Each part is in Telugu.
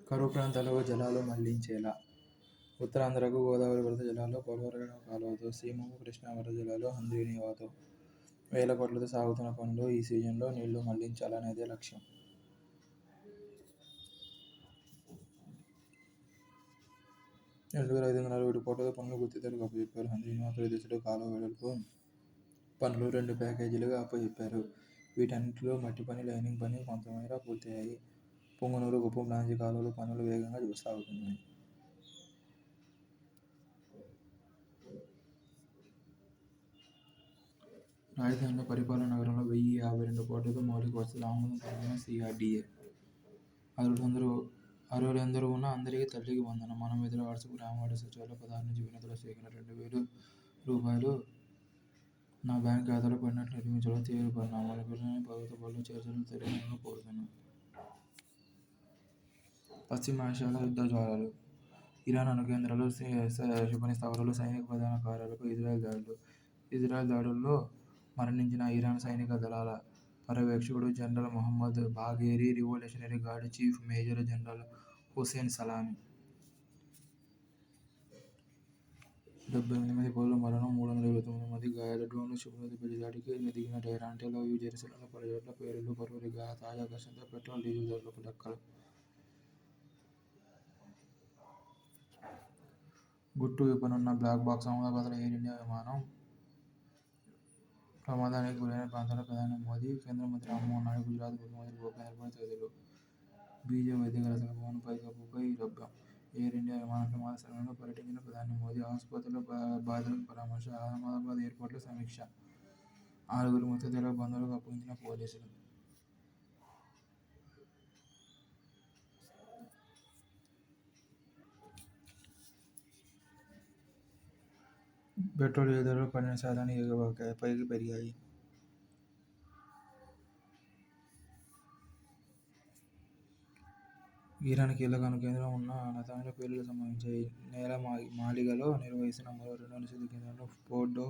కరువు ప్రాంతాలకు జలాలు మళ్లించేలా ఉత్తరాంధ్రకు గోదావరి వరద జలాలు, పోలవరం కాలువతో, సీమకు కృష్ణా వరద జలాలు, హంద్రీ నీవాతో వేల కోట్లతో సాగుతున్న పనులు ఈ సీజన్లో నీళ్లు మళ్లించాలనేదే లక్ష్యం. 2,540 కోట్లతో పనులు గుత్తిదారులకు అప్పచెప్పారు. హంద్రీ నీవా దిశలో కాలువ వెడల్పు పనులు 2 ప్యాకేజీలుగా అప్పచెప్పారు. వీటన్నిటిలో మట్టి పని, లైనింగ్ పని కొంతమేర పూర్తయ్యాయి. పుంగనూరు, కుప్పం బ్రాంచి కాలువల పనులు వేగంగా సాగుతున్నాయి. రాజధానిలో పరిపాలన నగరంలో 1,052 కోట్లతో మౌలిక వసతుల ఆమోదం పొందిన సీఆర్డీఏ. అర్హులెందరూ ఉన్నా అందరికీ తల్లికి వందనం. మన మిథుల వాట్సాప్ గ్రామవార్డు సచివాలయంలో 16 నుంచి వినతుల సేకరణ. 2,000 రూపాయలు నా బ్యాంకు ఖాతాలో పడినట్లు నిరూపించడం తీవ్ర పరిణామాలు. పిల్లల్ని ప్రభుత్వ బడుల్లో చేర్చాలని తల్లిదండ్రులను కోరుతున్నా. పశ్చిమాసియాలో యుద్ధ జ్వాలలు. ఇరాన్ అణు కేంద్రాలు, క్షిపణి స్థావరాలు, సైనిక ప్రధాన కార్యాలయాలపై ఇజ్రాయెల్ దాడులు. ఇజ్రాయెల్ దాడుల్లో మరణించిన ఇరాన్ సైనిక దళాల పర్యవేక్షకుడు general Mohammad Bagheri, revolutionary guard chief major general Hossein Salami. 78 మంది పౌరుల మరణం, 329 మంది గాయాలు. డ్రోన్లు, క్షిపణులతో ప్రతిదాడికి దిగిన టెహ్రాన్, టెల్ అవీవ్, జెరూసలేంలో పలుచోట్ల పేలుళ్లు, పలువురి గాయాలు. తాజా ఘర్షణతో పెట్రోల్, డీజిల్ ధరలకు ఢక్కలు. గుట్టు విప్పనున్న బ్లాక్ బాక్స్. అహ్మదాబాద్లో ఎయిర్ ఇండియా విమానం ప్రమాదానికి గురైన ప్రాంతాల్లో ప్రధాని మోదీ, కేంద్ర మంత్రి రామ్మోహన్ నాయుడు, గుజరాత్ ముఖ్యమంత్రి భూపేంద్ర పటేల్ తదితరులు. బీజేపీ వైద్య కళాశాల భవన్ పైకప్పుపై రభ్రం. ఎయిర్ ఇండియా విమాన ప్రమాద స్థలంలో పర్యటించిన ప్రధాని మోదీ ఆసుపత్రిలో బాధితులతో పరామర్శ. అహ్మదాబాద్ ఎయిర్పోర్టులో సమీక్ష. 6 మృతదేహాలను బంధువులకు అప్పగించిన పోలీసులు. పెట్రోల్, డీజిల్ ధరలు 12% పైకి పెరిగాయి. ఇరాన్ కీలక అణు కేంద్రం ఉన్న నతాన్జ్లో పేలుళ్లు సంభవించాయి. నేల మాళిగలో నిర్వహిస్తున్న మరో 2వ నిషేధిత కేంద్రంలో ఫోర్డో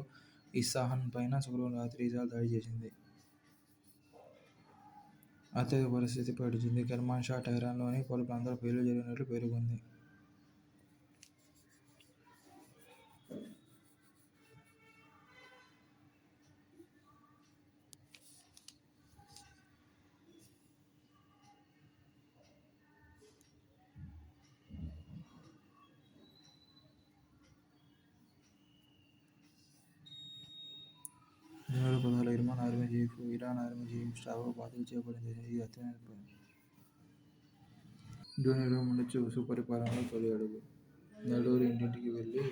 ఇస్ఫహాన్ పైన శుక్రవారం రాత్రి ఇజ్రాయెల్ దాడి చేసింది. అత్యవసర పరిస్థితి ప్రకటించింది. కెర్మాన్షా, టెహ్రాన్లోని పలు ప్రాంతాల్లో పేలుళ్లు జరిగినట్లు పేర్కొంది. జనవరి 16 ఇరాన్ ఆర్మీ చీఫ్ స్టాఫ్గా బాధ్యతలు చేపట్టిన దేశం ఇది అత్యున్నత. జూన్ 23 సుపరిపాలనలో తొలి అడుగు. నెల్లూరు ఇంటింటికి వెళ్లి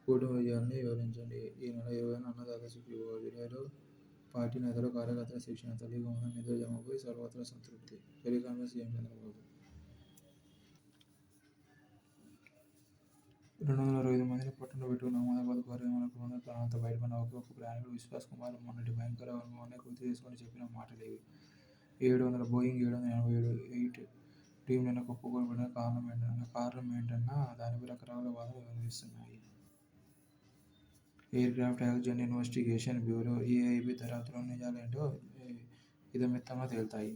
కూటమి విజయాన్ని వివరించండి. ఈ నెల 20న అన్నదాత సుఖీభవ. జూలైలో పార్టీ నేతలు, కార్యకర్తల శిక్షణ. తల్లికి వందనం నిధుల జమపై సర్వత్రా సంతృప్తి. టెలికాంలో సీఎం చంద్రబాబు. 265 మందిని పొట్టన పెట్టుకున్న అహ్మదాబాద్ భారీ విమాన ప్రమాదంలో ప్రాణాలతో బయటపడిన ఒకే ప్రయాణికుడు విశ్వాస్ కుమార్. మొన్నటి భయంకర అనుభవాన్ని గుర్తు చేసుకొని చెప్పిన మాటలివి. 700 బోయింగ్ 787 డ్రీమ్లైనర్ కుప్పకూలిపోవడానికి కారణమేంటన్న దానిపై రకరకాల వాదనలు వినిపిస్తున్నాయి. Aircraft accident investigation bureau AIB దర్యాప్తులో నిజాలేంటో ఇదమిత్తంలో తేలుతాయి.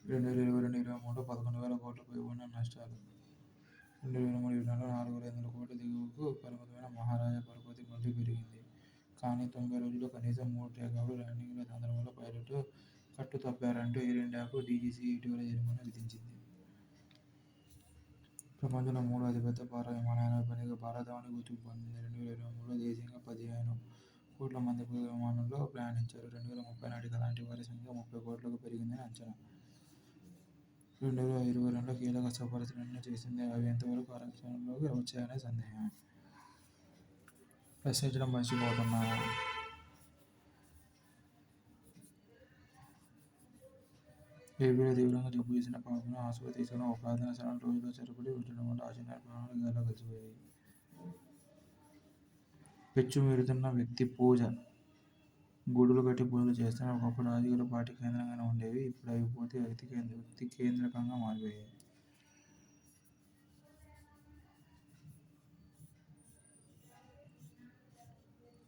2022-23లో 11,000 కోట్లకు పైబడిన నష్టాలు. 2023-24లో 4,500 కోట్ల దిగువకు పరిమితమైన మహారాజా పరపతి మళ్లీ పెరిగింది. కానీ 90 రోజుల్లో కనీసం 3 టేకాఫ్లు, ల్యాండింగ్ల సందర్భంలో పైలట్లు కట్టు తప్పారంటూ ఎయిర్ ఇండియాకు డీజీసీ ఇటీవల జరిమానా విధించింది. ప్రపంచంలో 3వ అతిపెద్ద భార విమానయాన కంపెనీగా భారతావని గుర్తింపు పొందింది. 2023లో దేశీయంగా 15 కోట్ల మంది విమానంలో ప్రయాణించారు. 2030 నాటికి అలాంటి వారి సంఖ్య 30 కోట్లకు పెరిగిందని అంచనా. 2022లో కీలక సిఫారసులన్నీ చేసిందే. అవి ఎంతవరకు ఆచరణలోకి వచ్చాయనేది సందేహమే. ప్రశ్నించడం మర్చిపోతున్నారా? ఏపీలో తీవ్రంగా జబ్బు చేసిన పాపను ఆసుపత్రికి తీసుకెళ్లిన ఓ ప్రార్థనా స్థలంలో రోజుల తరబడి ఉంచడం వల్ల ఆ చిన్నారి ప్రాణాలు గాల్లో కలిసిపోయాయి. పెచ్చుమీరుతున్న వ్యక్తి పూజ. గుడులు కట్టి పూజలు చేస్తే ఒకప్పుడు రాజకీయాలు పార్టీ కేంద్రంగానే ఉండేవి. ఇప్పుడు అవి పూర్తిగా వ్యక్తి కేంద్రకంగా మారిపోయాయి.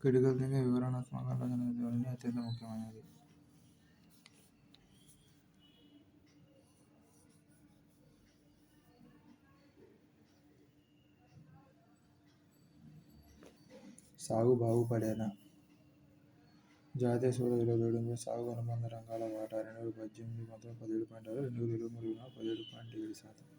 క్రిటికల్ థింకింగ్, వివరణాత్మక ఆలోచన ధోరణి అత్యంత ముఖ్యమైనది. సాగు బాగుపడేనా? జాతీయ సౌర విలువలో సాగు అనుబంధ రంగాల వాటా 2018-19 17.6, 2023-24 17.7%.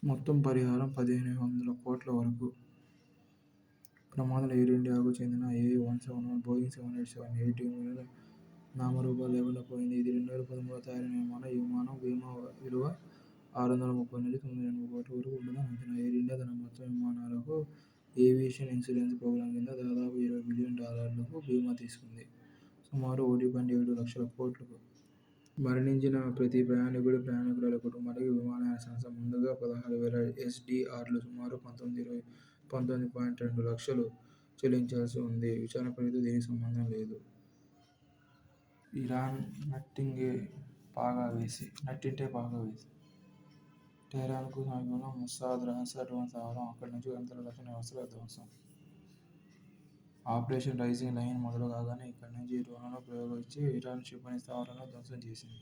మొత్తం పరిహారం 1,500 కోట్ల వరకు. ప్రమాదంలో ఎయిర్ ఇండియాకు చెందిన A171 బోయింగ్ 787 విమానం నామరూపాలు లేకుండా పోయింది. ఇది 2013లో తయారైన విమానం. ఈ విమానం బీమా విలువ 630 నుంచి 980 కోట్ల వరకు ఉంటుందని అంచనా. ఎయిర్ ఇండియా తన మొత్తం విమానాలకు ఏవియేషన్ ఇన్సూరెన్స్ ప్రోగ్రామ్ కింద దాదాపు $20 బిలియన్ బీమా తీసుకుంది. సుమారు 1.7 లక్షల కోట్లకు. మరణించిన ప్రతి ప్రయాణికురాలి కుటుంబానికి విమానయాన సంస్థ ముందుగా 16,000 SDRలు సుమారు 19.2 లక్షలు చెల్లించాల్సి ఉంది. విచారణ పేరుతో దీనికి సంబంధం లేదు. ఇరాన్ నట్టింటే పాగా వేసి టెహ్రాన్కు సమీపంలో మొసాద్ రహస్య డ్రోన్ స్థావరం, అక్కడి నుంచి అంతర్గత రక్షణ వ్యవస్థల ధ్వంసం. ఆపరేషన్ రైజింగ్ లయన్ మొదలు కాగానే ఇక్కడి నుంచి డ్రోన్లను ప్రయోగించి ఇరాన్ క్షిపణి స్థావరాలను ధ్వంసం చేసింది.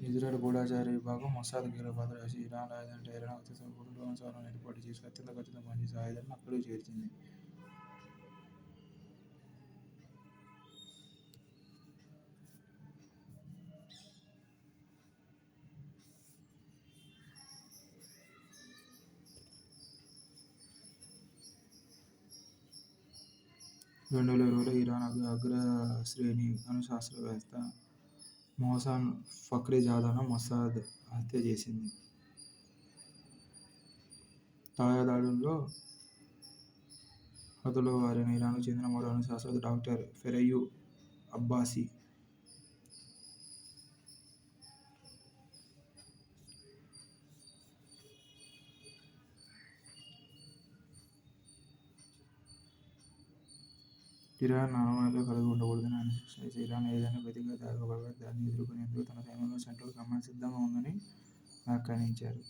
ఇజ్రాయెల్ గూఢచారి విభాగం మొసాద్ కీలక పాత్ర వేసి ఇరాన్ రాజధాని టెహ్రాన్కు అత్యవసర డ్రోన్ స్థావరాలను ఏర్పాటు చేసి అత్యంత ఖచ్చితంగా పనిచేసే ఆయుధాలను అక్కడికి చేర్చింది. ఇరాన్ అగ్రశ్రేణి అణుశాస్త్రవేత్త మొహసన్ ఫఖ్రీజాదాను మొసాద్ హత్య చేసింది. తాజా దాడుల్లో హతులు వారైన ఇరాన్కు చెందిన మరో అణుశాస్త్రవేత్త డాక్టర్ ఫెరయు అబ్బాసి. ఇరాన్ అణ్వాయుధాలు కలిగి ఉండకూడదని ఆయన స్పష్టం చేశారు. ఇరాన్ ఏదైనా ప్రతీకాత్మక పడితే దాన్ని ఎదుర్కొనేందుకు తన సైన్యంలో సెంట్రల్ కమాండ్ సిద్ధంగా ఉందని వ్యాఖ్యానించారు.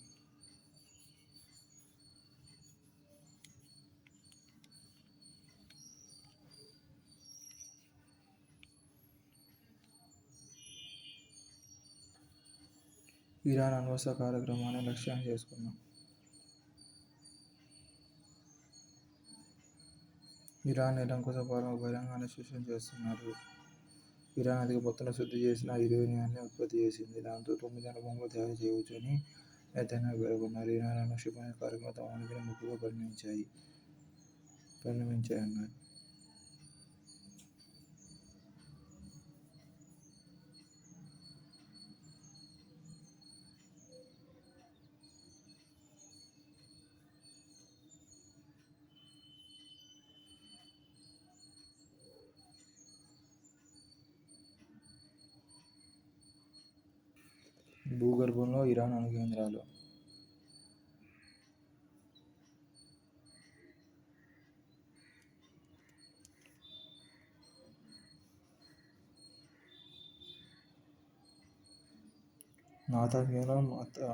ఇరాన్ అణ్వస్త్ర కార్యక్రమాన్ని లక్ష్యంగా చేసుకున్నాం. ఇరాన్ నిరంకుశ పాలనకు బహిరంగంగానే సూచన చేస్తున్నారు. ఇరాన్ అధిక మొత్తంలో శుద్ధి చేసిన యురేనియాన్ని ఉత్పత్తి చేసింది. దాంతో 9 అణుబాంబులు తయారు చేయవచ్చని నెతన్యాహు పేర్కొన్నారు. ఇరాన్ అణు క్షిపణి కార్యక్రమాలు తమ ఉనికిని ముప్పుగా పరిణమించాయన్నారు. భూగర్భంలో ఇరాన్ అణు కేంద్రాలు. నాతాన్స్ కేంద్రం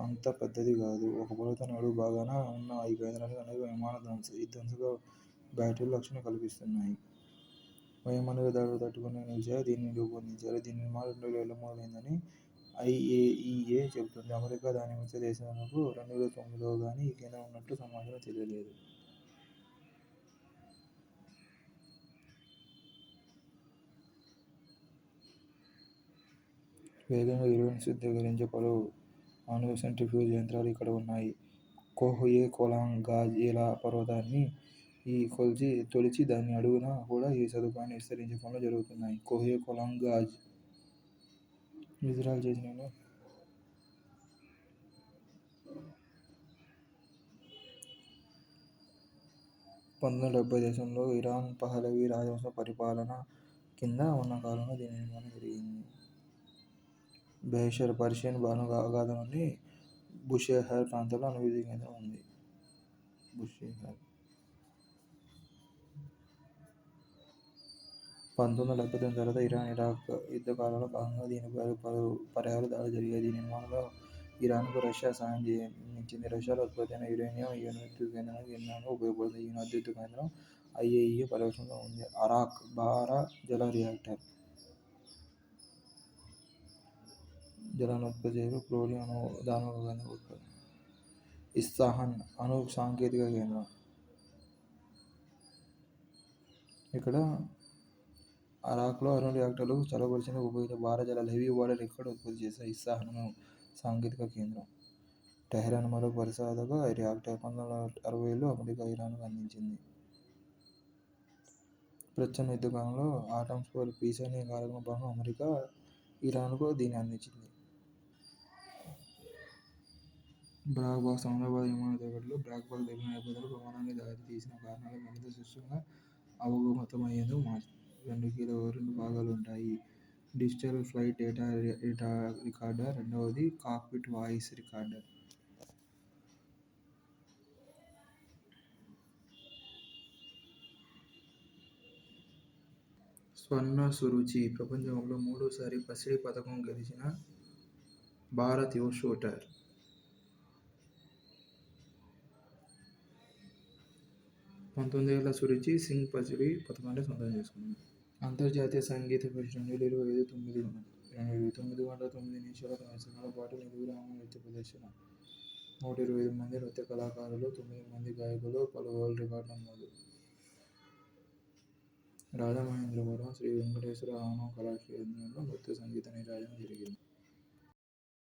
అంత పెద్దది కాదు. ఒక పురాతన అడుగు భాగాన ఉన్న ఈ కేంద్రానికి అనేక విమాన ధ్వంసక బ్యాటరీలు రక్షణ కల్పిస్తున్నాయి. వైమానిక దాడులు తట్టుకునే నిలిచాయి. దీన్ని రూపొందించారు. దీని నిర్మాణం 2023లో అయిందని IAEA చెబుతోంది. అమెరికా, దాని మిత్ర దేశాలకు 2009లో గానీ ఈ కేంద్రం ఉన్నట్టు సమాచారం తెలియలేదు. వేగంగా యురేనియం శుద్ధీకరించే పలు అణు సెంట్రిఫ్యూజ్ యంత్రాలు ఇక్కడ ఉన్నాయి. కోహ్యే కోలాంగ్ గాజ్ ఇలా పర్వతాన్ని తొలిచి దాని అడుగున కూడా ఈ సదుపాయాన్ని విస్తరించే పనులు జరుగుతున్నాయి. కోహ్యే కోలాంగ్ గాజ్ ఇజ్రాయెల్ చేసిన 1970 దేశంలో ఇరాన్ పహ్లవీ రాజవంశం పరిపాలన కింద ఉన్న కాలంలో దీని నిర్మాణం జరిగింది. బెహెషర్ పర్షియన్ అఖాతంలోని బుషెహర్ ప్రాంతంలో అణువిద్యుత్ కేంద్రం ఉంది. 1979 తర్వాత ఇరాన్-ఇరాక్ యుద్ధ కాలంలో భాగంగా దీనిపై పలు పర్యాయాలు దాడులు జరిగాయి. దీని నిర్మాణంలో ఇరాన్కు రష్యా సాయం అందించింది. రష్యాలో ఉత్పత్తైన యురేనియం ఈ అణు విద్యుత్ కేంద్రానికి ఇంధనంగా ఉపయోగపడుతుంది. ఈ అణు విద్యుత్ కేంద్రం ఐఏఇఏ పర్యవేక్షణలో ఉంది. అరాక్ భార జల రియాక్టర్ జలాన్ని ఉత్పత్తి చేయు ఫ్లోరిన్ అణు ధాన్వాద కేంద్రం ఉత్పత్తి. ఇస్ఫహాన్ అణు సాంకేతిక కేంద్రం. ఇక్కడ అరాక్లో అణు రియాక్టర్లు చల్లబరిచేందుకు ఉపయోగించే భార జలాలు హెవీ వాటర్ ఇక్కడ ఉత్పత్తి చేస్తాయి. ఇస్ఫహాన్ అణు సాంకేతిక కేంద్రం. టెహ్రాన్ మరో పరిశోధక రియాక్టర్ 1960లో అమెరికా ఇరాన్కు అందించింది. ప్రచ్ఛన్న యుద్ధ కాలంలో ఆటమ్స్ ఫర్ పీస్ అనే కార్యక్రమంలో భాగంగా అమెరికా ఇరాన్కు దీన్ని అందించింది. బ్లాక్ బాక్స్ అహ్మదాబాద్ విమాన దుర్ఘటనలో బ్లాక్ బాక్స్ దగ్ధ నేపథ్యంలో ప్రమాదానికి దారితీసిన కారణాలు మరింత సుష్టంగా అవగతమయ్యేందుకు 2 భాగాలు ఉంటాయి. డిజిటల్ ఫ్లైట్ డేటా రికార్డర్, రెండవది కాక్పిట్ వాయిస్ రికార్డర్. స్వర్ణ సురుచి ప్రపంచంలో 3సారి పసిడి పతకం గెలిచిన భారత్ యువ షూటర్. 19 ఏళ్ల సురుచి సింగ్ పసిడి పతకాన్ని సొంతం చేసుకుంది. అంతర్జాతీయ సంగీత ఫెస్ట్ 2025 9 గంటల 9 నిమిషాల 9 సెకన్ల పాటు నిర్విరామ నృత్య ప్రదర్శన. 125 మంది నృత్య కళాకారులు, 9 మంది గాయకులు, పలు వరల్డ్ రికార్డులు నమోదు. రాజమహేంద్రవరం శ్రీ వెంకటేశ్వర ఆనవ కళాకేంద్రంలో నృత్య సంగీత నీరాజనం జరిగింది.